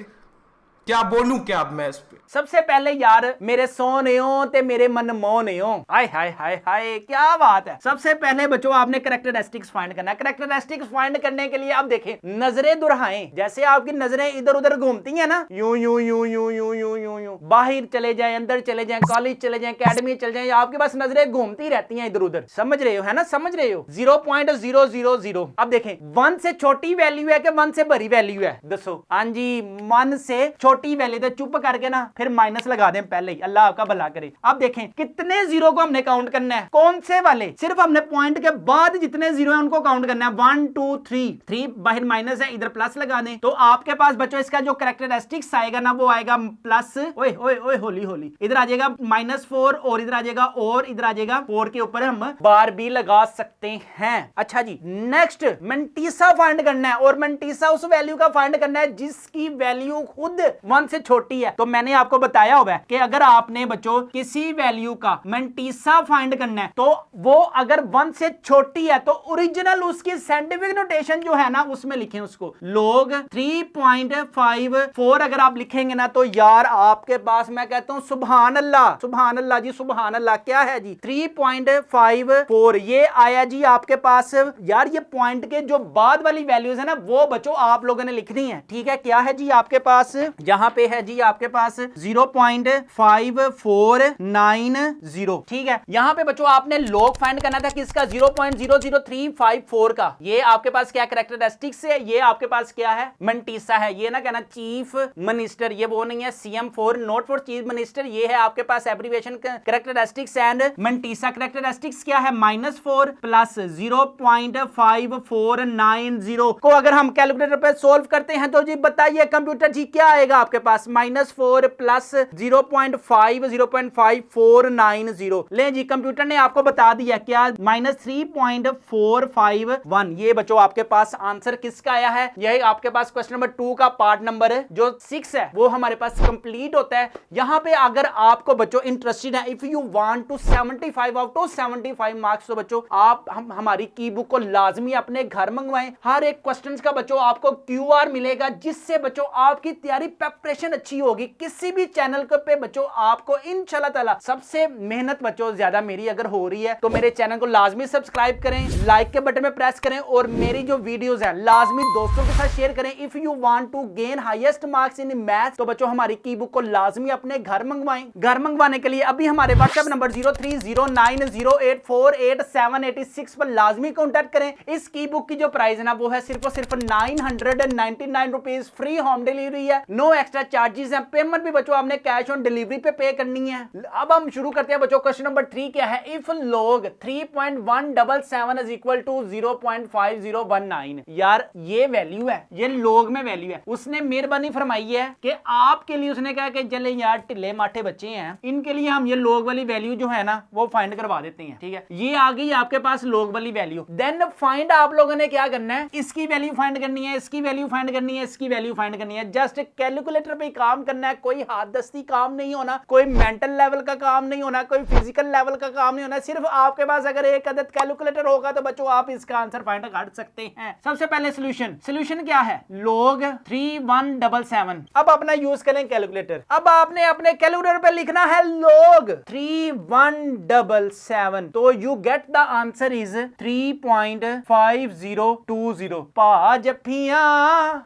क्या बोलूं क्या अब मैं इस पे। सबसे पहले यार मेरे सोनेओ ते मेरे मनमोनेओ, हाय हाय हाय हाय क्या बात है। सबसे पहले बच्चों आपने कैरेक्टरिस्टिक्स फाइंड करना है। कैरेक्टरिस्टिक्स फाइंड करने के लिए अब देखें, नजरें दुहराएं। जैसे आपकी नजरें इधर उधर घूमती हैं ना, यूं यूं यूं यूं यूं यूं यूं यूं, बाहर चले जाए, अंदर चले जाए, कॉलेज चले जाए, एकेडमी चले जाए, आपके पास नजरें घूमती रहती हैं इधर उधर। समझ रहे हो है ना, समझ रहे हो। 0.000। अब देखें 1 से छोटी वैल्यू है कि 1 से बड़ी वैल्यू है, दसो। हाँ जी, 1 से छोटी वैल्यू, तो चुप करके ना फिर माइनस लगा दें पहले ही, अल्लाह आपका भला करे। अब देखें कितने जीरो को हमने काउंट करना है, कौन से वाले, सिर्फ हमने पॉइंट के बाद जितने जीरो है उनको काउंट करना है। 1 2 3 बाहर माइनस है, इधर प्लस लगा दें। तो आपके पास बच्चों इसका जो कैरेक्टरिस्टिक्स आएगा ना वो आएगा प्लस, ओए ओए ओए होली होली, इधर आ जाएगा -4 और इधर आ जाएगा और इधर आ जाएगा 4 के ऊपर हम बार भी लगा सकते हैं। अच्छा जी, नेक्स्ट मंटीसा फाइंड करना है, और मंटीसा उस वैल्यू का फाइंड करना है जिसकी वैल्यू खुद 1 से छोटी है। तो मैंने आपको बताया होगा कि अगर आपने बच्चों किसी वैल्यू का मंटीसा फाइंड करना है तो वो अगर 1 से छोटी है तो ओरिजिनल उसकी साइंटिफिक नोटेशन जो है ना उसमें लिखें उसको log 3.54। अगर आप लिखेंगे ना तो यार आपके पास मैं कहता हूं सुभान अल्लाह, सुभान अल्लाह जी, सुभान अल्लाह। क्या है जी 3.54, ये आया जी आपके पास। यार ये पॉइंट के जो बाद वाली वैल्यूज है ना वो बच्चों आप लोगों ने लिखनी है, ठीक है। क्या है जी आपके पास, यहां पे है जी आपके पास 0.5490, ठीक है। यहां पे बच्चों आपने लॉग फाइंड करना था किसका, 0.00354 का। ये आपके पास क्या कैरेक्टरिस्टिक्स है, ये आपके पास क्या है, मंटीसा है। ये ना कहना चीफ मिनिस्टर, ये वो नहीं है CM4, note for chief minister. ये है आपके पास एब्रीविएशन कैरेक्टरिस्टिक्स एंड मंटीसा। कैरेक्टरिस्टिक्स क्या है, -4 प्लस 0.5490 को अगर हम कैलकुलेटर पे सोल्व करते हैं तो जी बताइए कंप्यूटर जी क्या आएगा आपके पास, -4 प्लस 0.5490। ले जी कंप्यूटर ने आपको बता दिया क्या, -3.451। ये बच्चों आपके पास आंसर किसका आया है, यही आपके पास क्वेश्चन नंबर 2 का पार्ट नंबर जो 6 है वो हमारे पास कंप्लीट होता है। यहां पे अगर आपको बच्चों इंटरेस्टेड है, if you want to 75 out of 75 marks, तो बच्चों आप हमारी की बुक को लाजमी अपने घर मंगवाएं। हर एक क्वेश्चन का बच्चों आपको QR मिलेगा जिससे बच्चों आपकी तैयारी प्रिपरेशन अच्छी होगी। किसी भी चैनल पे बच्चों आपको इंशाल्लाह ताला सबसे मेहनत बच्चों ज्यादा मेरी अगर हो रही है तो मेरे चैनल को लाजमी सब्सक्राइब करें, लाइक के बटन में प्रेस करें और मेरी जो वीडियोस हैं लाजमी दोस्तों के साथ शेयर करें। If you want to gain highest marks in maths तो बच्चों हमारी की बुक को लाजमी अपने घर मंगवाएं। घर मंगवाने के लिए अभी हमारे व्हाट्सएप नंबर 0309084886 पर लाजमी कॉन्टैक्ट करें। इस की बुक की जो प्राइस है ना वो है सिर्फ और सिर्फ 999 रुपीज। फ्री होम डिलीवरी है, नो एक्स्ट्रा चार्जेस है। पेमेंट भी बच्चों आपने कैश ऑन डिलीवरी पे करनी है। अब हम शुरू करते हैं बच्चों। क्वेश्चन नंबर 3 क्या है, if log 3.177 is equal to 0.5019। यार ये वैल्यू है, ये log में वैल्यू है। उसने मेहरबानी फरमाई है कि आपके लिए उसने कहा कि चले यार टिल्ले माठे बच्चे हैं, इनके लिए हम ये log वाली वैल्यू जो है ना वो फाइंड करवा देते हैं, ठीक है। ये आ गई आपके पास log वाली वैल्यू। देन फाइंड आप लोगों ने क्या करना है, इसकी वैल्यू फाइंड करनी है, इसकी वैल्यू फाइंड करनी है, इसकी वैल्यू फाइंड करनी है। जस्ट कैलकुलेटर पे काम करना है, कोई हाथ दस्ती काम नहीं होना, कोई मेंटल लेवल का काम नहीं होना, कोई फिजिकल लेवल का काम नहीं होना। सिर्फ आपके पास अगर एक अदद कैलकुलेटर होगा तो बच्चों आप इसका आंसर फाइंड कर सकते हैं। सबसे पहले सॉल्यूशन क्या है, log 3177। अब अपना यूज करें कैलकुलेटर। अब आपने अपने कैलकुलेटर पे लिखना है log 3177, तो you get the answer is 3.5020। पाज पिया,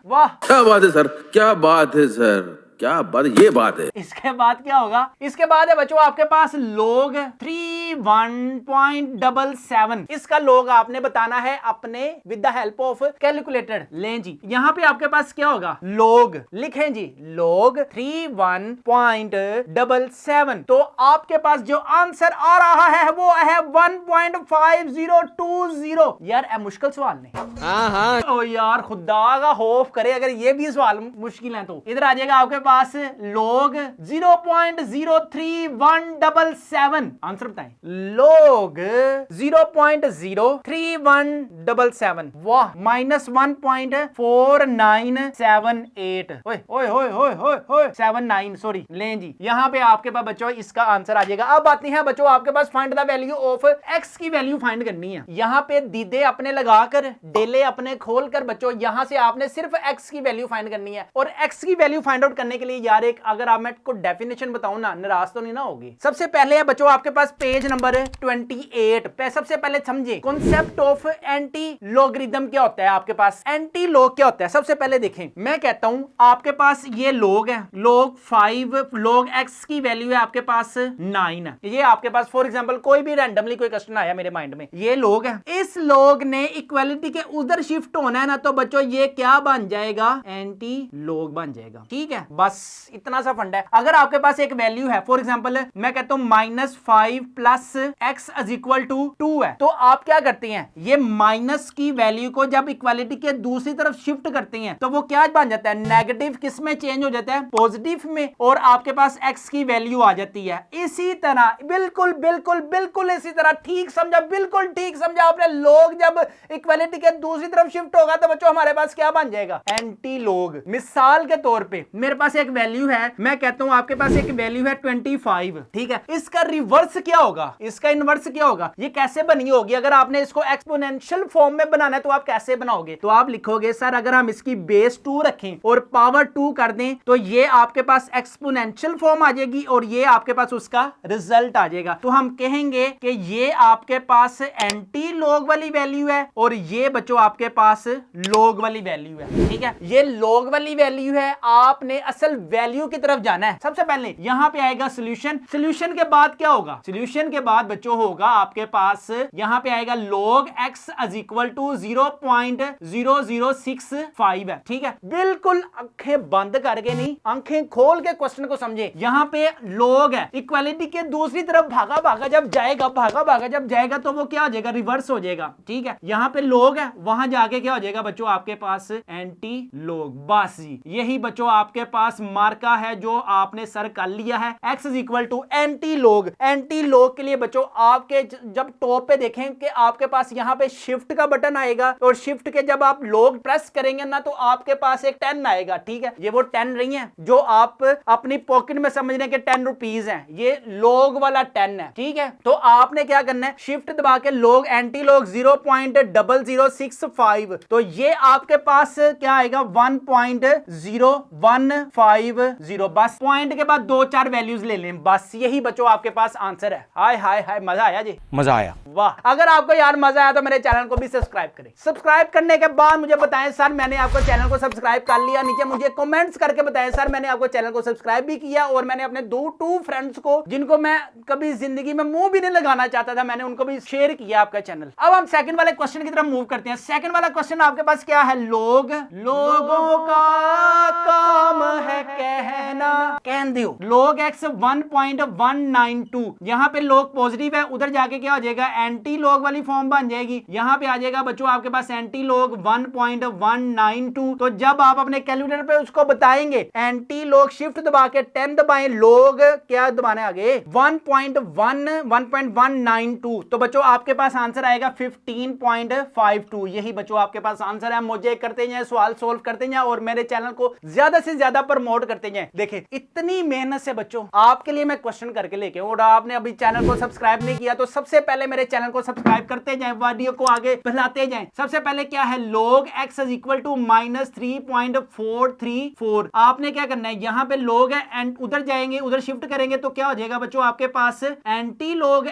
वाह क्या बात है सर, क्या बात है सर, क्या बात, ये बात है। इसके बाद क्या होगा, इसके बाद है बच्चों आपके पास log 31.77। इसका log आपने बताना है अपने with the help of calculator. लें जी यहां पे आपके पास क्या होगा, log लिखें जी log 31.77। तो आपके पास जो आंसर आ रहा है वो है 1.5020। यार मुश्किल सवाल नहीं, हाँ ओ यार खुदा का खौफ करे अगर ये भी सवाल मुश्किल है तो इधर आ जाएगा आपके पास log 0.03177, आंसर बताएं, log 0.03177, वाह, -1.4978, ओए ओए ओए ओए ओए ओए 79, सॉरी, लें जी, यहां पे आपके पास बच्चों इसका आंसर आ जाएगा। अब आती है बच्चों आपके पास find the value of x की वैल्यू फाइंड करनी है। यहां पे दीदे अपने लगाकर, डेले अपने खोलकर बच्चों यहां से आपने सिर्फ x की वैल्यू फाइंड करनी है। और x की वैल्यू फाइंड आउट करने के लिए यार एक अगर आप मैं को डेफिनेशन बताऊं ना, निराश तो नहीं ना होगी। सबसे पहले है बच्चों आपके पास पेज नंबर 28 पे सबसे पहले समझे कॉन्सेप्ट ऑफ एंटी लॉगरिथम क्या होता है। आपके पास एंटी लॉग क्या होता है, सबसे पहले देखें, मैं कहता हूं आपके पास ये लॉग है, log 5 log x की वैल्यू है आपके पास 9 है। ये आपके पास फॉर एग्जांपल कोई भी रैंडमली कोई क्वेश्चन आया मेरे माइंड में, ये log है, इस log ने इक्वालिटी के उधर शिफ्ट होना है ना, तो बच्चों ये क्या बन जाएगा, एंटी लॉग बन जाएगा। ठीक है, बस इतना सा फंडा है। अगर आपके पास एक वैल्यू है फॉर एग्जांपल मैं कहता हूं -5 plus x is equal to 2 है, तो आप क्या करते हैं, ये माइनस की वैल्यू को जब इक्वालिटी के दूसरी तरफ शिफ्ट करते हैं तो वो क्या बन जाता है, नेगेटिव किस में चेंज हो जाता है, पॉजिटिव में, और आपके पास x की वैल्यू आ जाती है। इसी तरह बिल्कुल बिल्कुल बिल्कुल इसी तरह, ठीक समझा, बिल्कुल ठीक समझा आपने, लोग जब इक्वालिटी के दूसरी तरफ शिफ्ट होगा तो बच्चों हमारे पास क्या बन जाएगा, एंटी लॉग। मिसाल के तौर पे मेरे पास एक वैल्यू है, मैं कहता हूं आपके पास एक वैल्यू है 25, ठीक है, इसका रिवर्स क्या होगा, इसका इनवर्स क्या होगा, ये कैसे बनी होगी। अगर आपने इसको एक्सपोनेंशियल फॉर्म में बनाना है तो आप कैसे बनाओगे, तो आप लिखोगे सर अगर हम इसकी बेस 2 रखें और पावर 2 कर दें तो ये आपके पास एक्सपोनेंशियल फॉर्म आ जाएगी और ये आपके पास उसका रिजल्ट आ जाएगा। तो हम कहेंगे कि ये आपके पास एंटी लॉग वाली वैल्यू है और ये बच्चों आपके पास लॉग वाली वैल्यू है। ठीक है, ये लॉग वाली वैल्यू है, आपने असल वैल्यू की तरफ जाना है। सबसे पहले यहां पे आएगा सॉल्यूशन, सॉल्यूशन के बाद क्या होगा, सॉल्यूशन के बाद बच्चों होगा आपके पास यहां पे आएगा log x is equal to 0.0065 है। ठीक है, बिल्कुल आंखें बंद करके नहीं, आंखें खोल के क्वेश्चन को समझे। यहां पे log है, इक्वालिटी के दूसरी तरफ भागा भागा जब जाएगा, भागा भागा जब जाएगा तो वो क्या हो जाएगा, रिवर्स हो जाएगा। ठीक है, यहां पे log है, वहां जाके क्या हो जाएगा बच्चों आपके पास एंटी log। बस जी यही बच्चों आपके पास मार्का है जो आपने सर कर लिया है, x is equal to anti log। Anti log के लिए बच्चों आपके जब टॉप पे देखें कि आपके पास यहां पे शिफ्ट का बटन आएगा और शिफ्ट के जब आप log प्रेस करेंगे ना तो आपके पास एक 10 आएगा। ठीक है, ये वो 10 नहीं है जो आप अपनी पॉकेट में समझ रहे हैं कि 10 रुपीज है, ये log वाला 10 है। ठीक है, तो आपने क्या करना है, शिफ्ट दबा के log एंटी log 0.0065, तो ये आपके पास क्या आएगा 1.0150। बस पॉइंट के बाद 2-4 वैल्यूज ले लें, बस यही बच्चों आपके पास आंसर है। हाय हाय हाय, मजा आया जी, मजा आया। वाह, अगर आपको यार मजा आया तो मेरे चैनल को भी सब्सक्राइब करें। सब्सक्राइब करने के बाद मुझे बताएं सर मैंने आपको चैनल को सब्सक्राइब कर लिया, नीचे मुझे कमेंट्स करके बताएं सर मैंने आपको चैनल को सब्सक्राइब भी किया और मैंने अपने 2 फ्रेंड्स को जिनको मैं कभी जिंदगी में मुंह भी नहीं लगाना चाहता था, मैंने उनको भी शेयर किया आपका चैनल। अब हम सेकंड वाले क्वेश्चन की तरफ मूव करते हैं। सेकंड वाला क्वेश्चन आपके पास क्या है, लोग, लोगों का काम है कहना, कह दो log x 1.192, यहां पे log पॉजिटिव है, उधर जाके क्या हो जाएगा, एंटी log वाली फॉर्म बन जाएगी। यहां पे आ जाएगा बच्चों आपके पास एंटी log 1.192। तो जब आप अपने कैलकुलेटर पे उसको बताएंगे, एंटी log शिफ्ट दबा के 10 दबाएं, log क्या दबाने आगे 1.192, तो बच्चों आपके पास आंसर आएगा 15.52। यही बच्चों आपके पास आंसर है। मुझे करते जाए, सवाल सोल्व करते जाए और मेरे चैनल को ज्यादा से ज्यादा प्रमोट करते जाए। देखिए इतनी मेहनत से बच्चों आपके लिए मैं क्वेश्चन करके लेके, और आपने अभी चैनल को सब्सक्राइब नहीं किया तो सबसे पहले मेरे चैनल को सब्सक्राइब करते जाएं, वीडियो को आगे फैलाते जाएं। सबसे पहले क्या है, log x is equal to -3.434। आपने क्या करना है, यहां पे log है एंड उधर जाएंगे, उधर शिफ्ट करेंगे तो क्या हो जाएगा बच्चों आपके पास एंटी log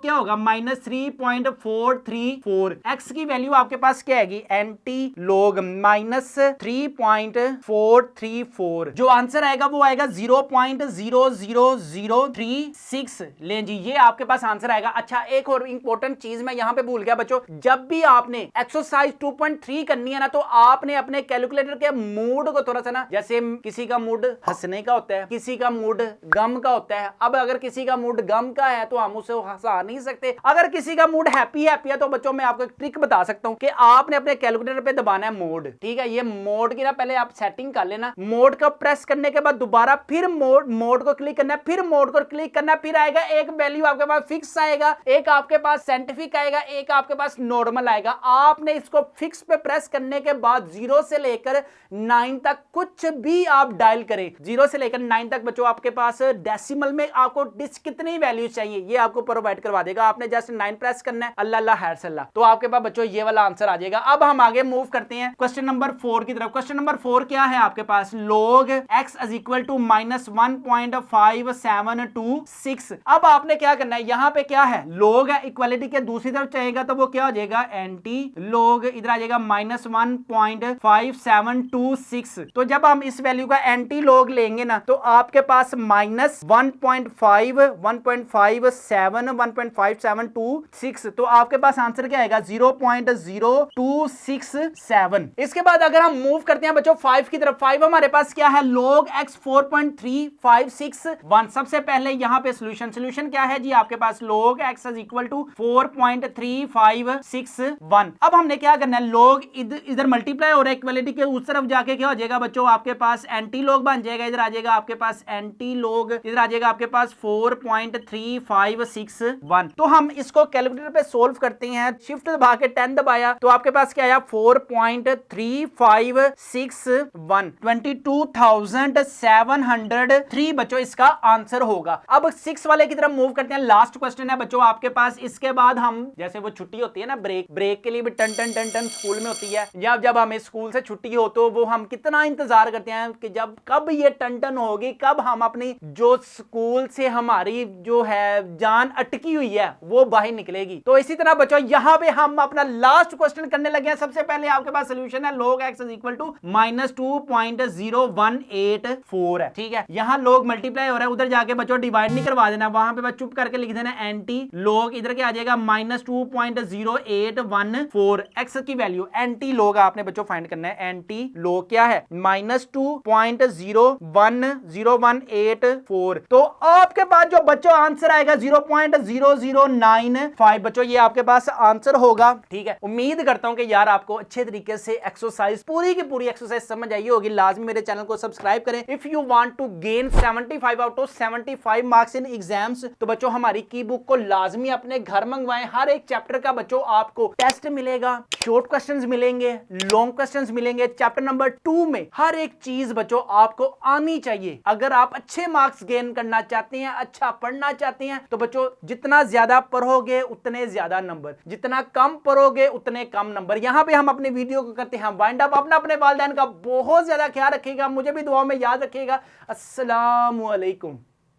क्या होगा -3.434। x की वैल्यू आपके पास क्या आएगी, एंटी log -3.434। जो आंसर आएगा वो आएगा 0.0 0.00036 लें जी, ये आपके पास आंसर आएगा। अच्छा, एक और इंपॉर्टेंट चीज मैं यहां पे भूल गया बच्चों, जब भी आपने एक्सरसाइज 2.3 करनी है ना, तो आपने अपने कैलकुलेटर के मूड को थोड़ा सा ना, जैसे किसी का मूड हंसने का होता है, किसी का मूड गम का होता है। अब अगर किसी का मूड गम का है तो हम उसे हंसा नहीं सकते, अगर किसी का मूड हैप्पी है तो बच्चों मैं आपको एक ट्रिक बता सकता हूं कि आपने अपने कैलकुलेटर पे दबाना है मोड, ठीक है। ये मोड की ना पहले आप सेटिंग कर लेना, मोड का प्रेस करने के बाद दोबारा फिर मोड को क्लिक करना है, फिर मोड को क्लिक करना है, फिर आएगा एक वैल्यू आपके पास फिक्स आएगा, एक आपके पास साइंटिफिक आएगा, एक आपके पास नॉर्मल आएगा। आपने इसको फिक्स पे प्रेस करने के बाद 0 से लेकर 9 तक कुछ भी आप डायल करें, 0 से लेकर 9 तक बच्चों आपके पास डेसिमल में आपको कितनी वैल्यू चाहिए ये आपको प्रोवाइड करवा देगा। आपने जस्ट 9 प्रेस करना है, अल्लाह अल्लाह खैर सल्ला, तो आपके पास बच्चों ये वाला आंसर आ जाएगा। अब हम आगे मूव करते हैं क्वेश्चन नंबर 4 की तरफ। क्वेश्चन नंबर 4 क्या है आपके पास, log x is equal to -1.5726। अब आपने क्या करना है, यहां पे क्या है log है, इक्वालिटी के दूसरी तरफ चाहिएगा तो वो क्या हो जाएगा एंटी log, इधर आ जाएगा -1.5726। तो जब हम इस वैल्यू का एंटी log लेंगे ना, तो आपके पास -1.5 1.57 1.5726, तो आपके पास आंसर क्या आएगा 0.0267। इसके बाद अगर हम मूव करते हैं बच्चों 5 की तरफ, 5 हमारे पास क्या है log x 4.3561। सबसे पहले यहां पे सॉल्यूशन क्या है जी, आपके पास log x is equal to 4.3561। अब हमने क्या करना है, log इधर मल्टीप्लाई हो रहा है, इक्वालिटी के उस तरफ जाके क्या हो जाएगा बच्चों, आपके पास एंटी log बन जाएगा, इधर आ जाएगा आपके पास एंटी log, इधर आ जाएगा आपके पास 4.3561। तो हम इसको कैलकुलेटर पे सोल्व करते हैं, शिफ्ट दबा के 10 दबाया तो आपके पास क्या आया 4.3561, 22,703 बच्चों इसका आंसर होगा। अब 6 वाले की तरफ मूव करते हैं, लास्ट क्वेश्चन है बच्चों आपके पास। इसके बाद हम जैसे वो छुट्टी होती है ना, ब्रेक के लिए भी टन स्कूल में होती है, जब हमें स्कूल से छुट्टी हो तो वो हम कितना इंतजार करते हैं कि जब कब ये टन होगी, कब हम अपनी जो स्कूल से हमारी जो है जान अटकी हुई है वो बाहर निकलेगी। तो इसी तरह बच्चों यहां पे हम अपना लास्ट क्वेश्चन करने लगे हैं। सबसे पहले आपके पास सॉल्यूशन है log x is equal to -2.0184 है, ठीक है। यहां log मल्टीप्लाई हो रहा है, उधर जाके बच्चों डिवाइड नहीं करवा देना, वहां पे बस चुप करके लिख देना एंटी log, इधर क्या आ जाएगा -2.0814 x की वैल्यू एंटी log आपने बच्चों फाइंड करना है। एंटी log क्या है -2.0184। तो आपके पास जो बच्चों आंसर आएगा 0.0095 बच्चों, ये आपके पास आंसर होगा, ठीक है। उम्मीद करता हूं कि यार आपको अच्छे तरीके से एक्सरसाइज पूरी की पूरी एक्सरसाइज समझ आई होगी। लाजमी मेरे चैनल को सब्सक्राइब करें। If you want to gain 75 out of 75 marks in exams, तो बच्चों हमारी की बुक को लाजमी अपने घर मंगवाएं। हर एक चैप्टर का बच्चों आपको टेस्ट मिलेगा, शॉर्ट क्वेश्चंस मिलेंगे, लॉन्ग क्वेश्चंस मिलेंगे। चैप्टर नंबर 2 में हर एक चीज बच्चों आपको आनी चाहिए। अगर आप अच्छे मार्क्स गेन करना चाहते हैं, अच्छा पढ़ना चाहते हैं, तो बच्चों जितना ज्यादा पढ़ोगे उतने ज्यादा नंबर, जितना कम पढ़ोगे उतने कम नंबर। यहां पे हम अपने वीडियो को करते हैं वाइंड अप। अपने वालिदैन का बहुत ज्यादा ख्याल रखिएगा, मुझे भी दुआ में याद रखिएगा। अस्सलाम वालेकुम।